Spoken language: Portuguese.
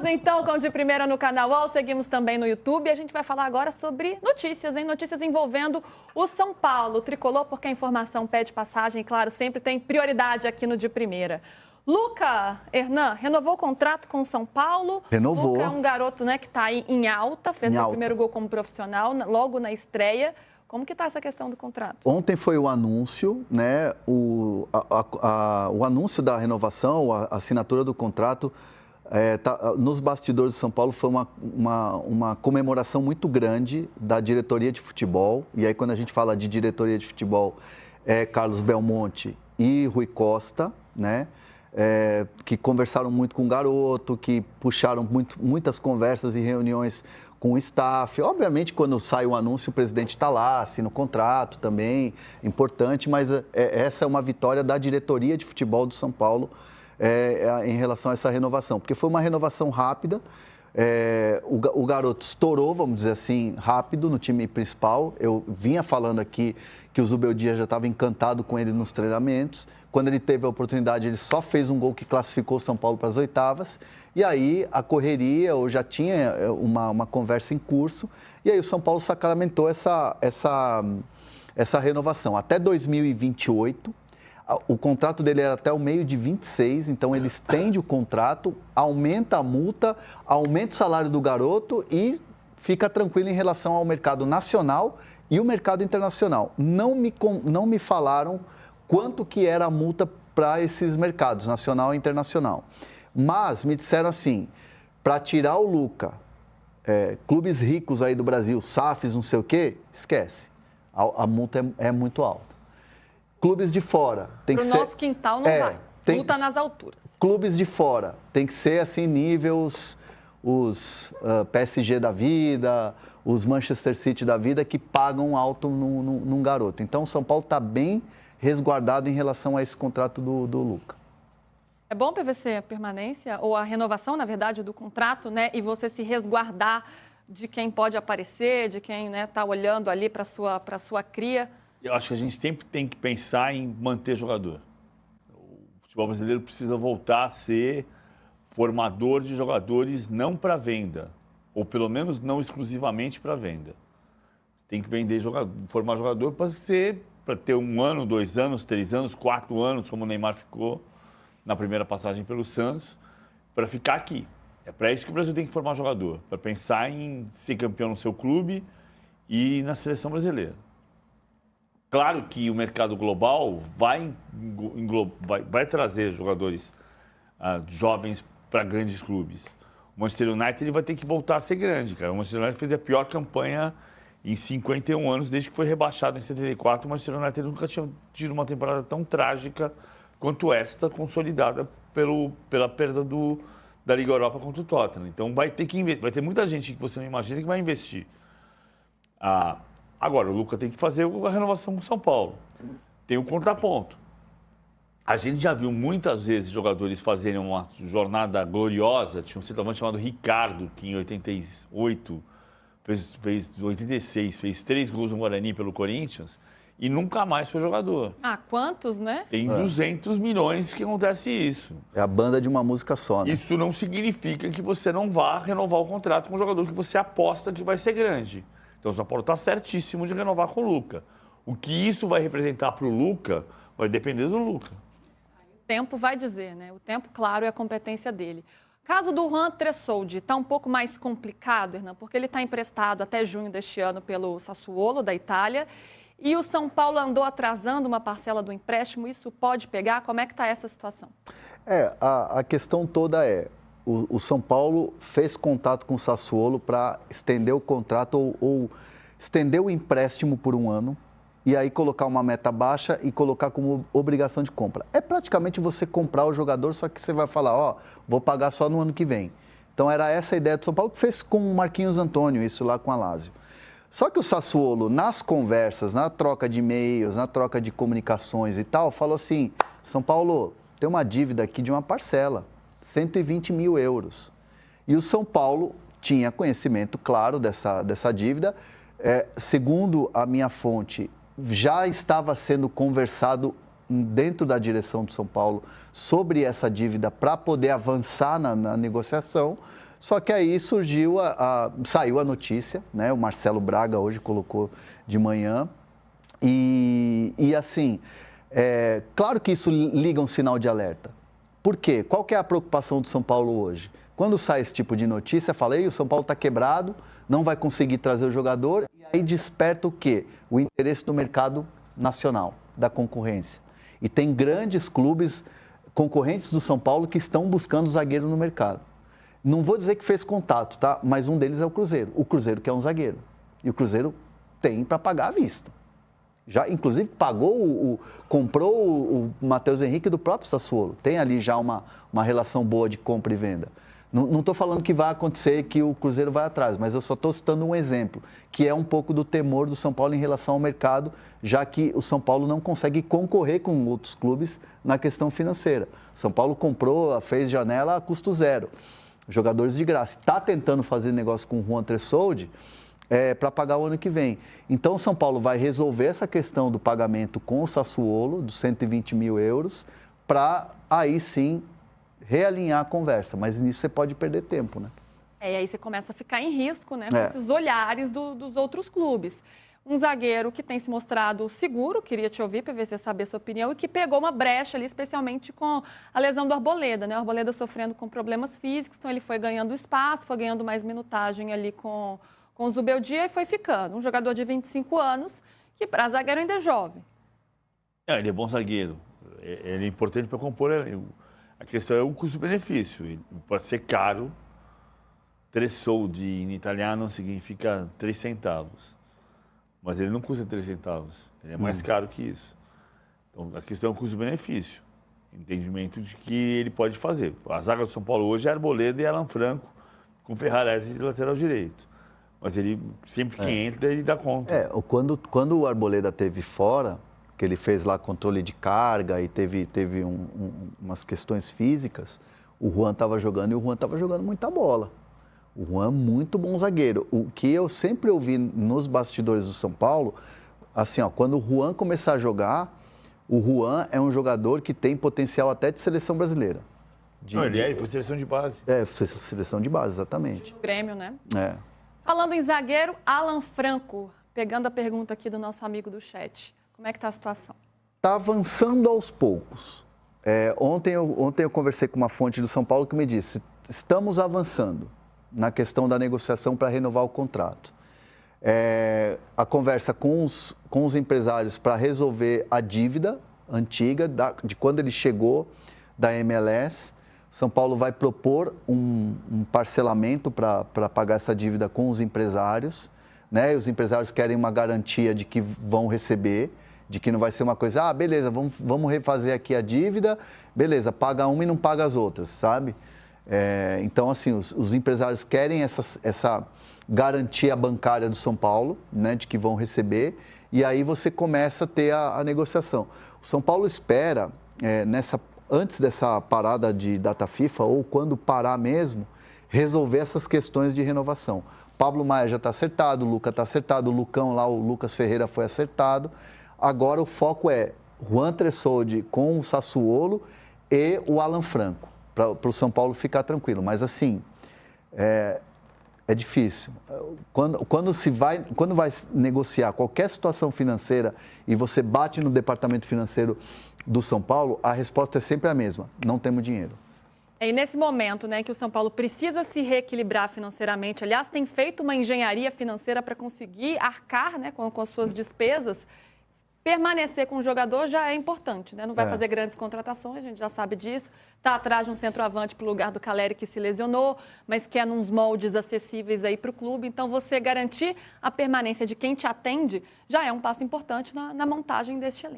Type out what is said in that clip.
então com De Primeira no Canal UOL, seguimos também no YouTube e a gente vai falar agora sobre notícias, hein? Notícias envolvendo o São Paulo, o tricolor, porque a informação pede passagem, e claro, sempre tem prioridade aqui no De Primeira. Luca, Hernan, renovou o contrato com o São Paulo. Renovou. Luca é um garoto, né, que está aí em alta, fez seu primeiro gol como profissional, logo na estreia. Como que está essa questão do contrato? Ontem foi o anúncio, né? O anúncio da renovação, a assinatura do contrato. Nos bastidores do São Paulo foi uma comemoração muito grande da diretoria de futebol. E aí, quando a gente fala de diretoria de futebol, é Carlos Belmonte e Rui Costa, né? Que conversaram muito com o garoto, que puxaram muitas conversas e reuniões com o staff. Obviamente, quando sai o anúncio, o presidente está lá, assina o contrato também, importante, mas essa é uma vitória da diretoria de futebol do São Paulo em relação a essa renovação, porque foi uma renovação rápida. O garoto estourou, vamos dizer assim, rápido no time principal. Eu vinha falando aqui que o Zubeldia já estava encantado com ele nos treinamentos. Quando ele teve a oportunidade, ele só fez um gol que classificou o São Paulo para as oitavas. E aí a correria, ou já tinha uma conversa em curso, e aí o São Paulo sacramentou essa renovação. Até 2028, o contrato dele era até o meio de 26, então ele estende o contrato, aumenta a multa, aumenta o salário do garoto e fica tranquilo em relação ao mercado nacional e o mercado internacional. Não me falaram quanto que era a multa para esses mercados, nacional e internacional. Mas me disseram assim, para tirar o Luca, clubes ricos aí do Brasil, SAFs, não sei o quê, esquece. A multa é muito alta. Clubes de fora, tem que ser... Para o nosso quintal não vai, multa nas alturas. Clubes de fora, tem que ser assim, níveis, os PSG da vida, os Manchester City da vida, que pagam alto num garoto. Então, o São Paulo está bem resguardado em relação a esse contrato do Luca. É bom, PVC, a permanência, ou a renovação, na verdade, do contrato, né? E você se resguardar de quem pode aparecer, de quem está olhando ali para a sua cria. Eu acho que a gente sempre tem que pensar em manter jogador. O futebol brasileiro precisa voltar a ser formador de jogadores não para venda, ou pelo menos não exclusivamente para venda. Tem que formar jogador para ter 1 ano, 2 anos, 3 anos, 4 anos, como o Neymar ficou na primeira passagem pelo Santos, para ficar aqui. É para isso que o Brasil tem que formar jogador, para pensar em ser campeão no seu clube e na seleção brasileira. Claro que o mercado global vai trazer jogadores jovens para grandes clubes. O Manchester United ele vai ter que voltar a ser grande, cara. O Manchester United fez a pior campanha em 51 anos, desde que foi rebaixado em 74. O Manchester United nunca tinha tido uma temporada tão trágica quanto esta, consolidada pela perda da Liga Europa contra o Tottenham. Então vai ter muita gente que você não imagina que vai investir. Agora, o Luca tem que fazer a renovação com o São Paulo. Tem um contraponto. A gente já viu muitas vezes jogadores fazerem uma jornada gloriosa. Tinha um centroavante chamado Ricardo, que em 88, fez 86, fez 3 gols no Guarani pelo Corinthians e nunca mais foi jogador. Quantos, né? Tem 200 milhões que acontece isso. É a banda de uma música só, né? Isso não significa que você não vá renovar o contrato com um jogador que você aposta que vai ser grande. Então, o São Paulo está certíssimo de renovar com o Luca. O que isso vai representar para o Luca vai depender do Luca. O tempo vai dizer, né? O tempo, claro, é a competência dele. O caso do Juan Tressoldi está um pouco mais complicado, Hernan, porque ele está emprestado até junho deste ano pelo Sassuolo, da Itália, e o São Paulo andou atrasando uma parcela do empréstimo. Isso pode pegar? Como é que está essa situação? A questão toda o São Paulo fez contato com o Sassuolo para estender o contrato ou estender o empréstimo por 1 ano e aí colocar uma meta baixa e colocar como obrigação de compra. É praticamente você comprar o jogador, só que você vai falar, vou pagar só no ano que vem. Então era essa a ideia do São Paulo, que fez com o Marquinhos Antônio, isso lá com a Lazio. Só que o Sassuolo, nas conversas, na troca de e-mails, na troca de comunicações e tal, falou assim, São Paulo, tem uma dívida aqui de uma parcela, 120 mil euros. E o São Paulo tinha conhecimento, claro, dessa dívida. Segundo a minha fonte, já estava sendo conversado dentro da direção do São Paulo sobre essa dívida para poder avançar na negociação. Só que aí saiu a notícia, né? O Marcelo Braga hoje colocou de manhã. E assim, claro que isso liga um sinal de alerta. Por quê? Qual que é a preocupação do São Paulo hoje? Quando sai esse tipo de notícia, falei, o São Paulo está quebrado, não vai conseguir trazer o jogador, e aí desperta o quê? O interesse do mercado nacional, da concorrência. E tem grandes clubes concorrentes do São Paulo que estão buscando zagueiro no mercado. Não vou dizer que fez contato, tá? Mas um deles é o Cruzeiro. O Cruzeiro quer um zagueiro. E o Cruzeiro tem para pagar à vista. Já, inclusive, comprou o Matheus Henrique do próprio Sassuolo. Tem ali já uma relação boa de compra e venda. Não estou falando que vai acontecer, que o Cruzeiro vai atrás, mas eu só estou citando um exemplo, que é um pouco do temor do São Paulo em relação ao mercado, já que o São Paulo não consegue concorrer com outros clubes na questão financeira. São Paulo comprou, fez janela a custo zero, jogadores de graça. Está tentando fazer negócio com o Juan Tressoldi para pagar o ano que vem. Então, o São Paulo vai resolver essa questão do pagamento com o Sassuolo, dos 120 mil euros, para aí sim realinhar a conversa, mas nisso você pode perder tempo, né? E aí você começa a ficar em risco, né, com esses olhares dos outros clubes. Um zagueiro que tem se mostrado seguro, queria te ouvir para ver se você saber a sua opinião, e que pegou uma brecha ali, especialmente com a lesão do Arboleda, né? O Arboleda sofrendo com problemas físicos, então ele foi ganhando espaço, foi ganhando mais minutagem ali com o Zubeldia e foi ficando. Um jogador de 25 anos, que para zagueiro ainda é jovem. Ele é bom zagueiro, ele é importante para compor. A questão é o custo-benefício. Ele pode ser caro. 3 soldi em italiano significa 3 centavos. Mas ele não custa 3 centavos. Ele é mais caro que isso. Então, a questão é o custo-benefício. Entendimento de que ele pode fazer. A zaga do São Paulo hoje é Arboleda e Alan Franco, com Ferrarese de lateral direito. Mas ele, sempre que entra, ele dá conta. Quando o Arboleda teve fora, que ele fez lá controle de carga e teve umas questões físicas, o Juan estava jogando e o Juan estava jogando muita bola. O Juan é muito bom zagueiro. O que eu sempre ouvi nos bastidores do São Paulo, assim, quando o Juan começar a jogar, o Juan é um jogador que tem potencial até de seleção brasileira. Ele foi seleção de base. Foi seleção de base, exatamente. O Grêmio, né? É. Falando em zagueiro, Alan Franco, pegando a pergunta aqui do nosso amigo do chat. Como é que está a situação? Está avançando aos poucos. Ontem eu conversei com uma fonte do São Paulo que me disse, estamos avançando na questão da negociação para renovar o contrato. A conversa com os empresários para resolver a dívida antiga, de quando ele chegou da MLS. São Paulo vai propor um parcelamento para pagar essa dívida com os empresários, né? E os empresários querem uma garantia de que vão receber, de que não vai ser uma coisa, beleza, vamos refazer aqui a dívida, beleza, paga uma e não paga as outras, sabe? Então, assim, os empresários querem essa garantia bancária do São Paulo, né, de que vão receber, e aí você começa a ter a negociação. O São Paulo espera, antes dessa parada de data FIFA, ou quando parar mesmo, resolver essas questões de renovação. Pablo Maia já está acertado, o Luca está acertado, o Lucão lá, o Lucas Ferreira foi acertado. Agora o foco é Juan Tressoldi com o Sassuolo e o Alan Franco, para o São Paulo ficar tranquilo. Mas assim, é difícil. Quando vai negociar qualquer situação financeira e você bate no departamento financeiro do São Paulo, a resposta é sempre a mesma: não temos dinheiro. E nesse momento, né, que o São Paulo precisa se reequilibrar financeiramente, aliás, tem feito uma engenharia financeira para conseguir arcar, né, com as suas despesas, permanecer com o jogador já é importante, né? Não vai fazer grandes contratações, a gente já sabe disso. Está atrás de um centroavante para o lugar do Caleri, que se lesionou, mas quer nos moldes acessíveis aí para o clube. Então, você garantir a permanência de quem te atende já é um passo importante na montagem deste elenco.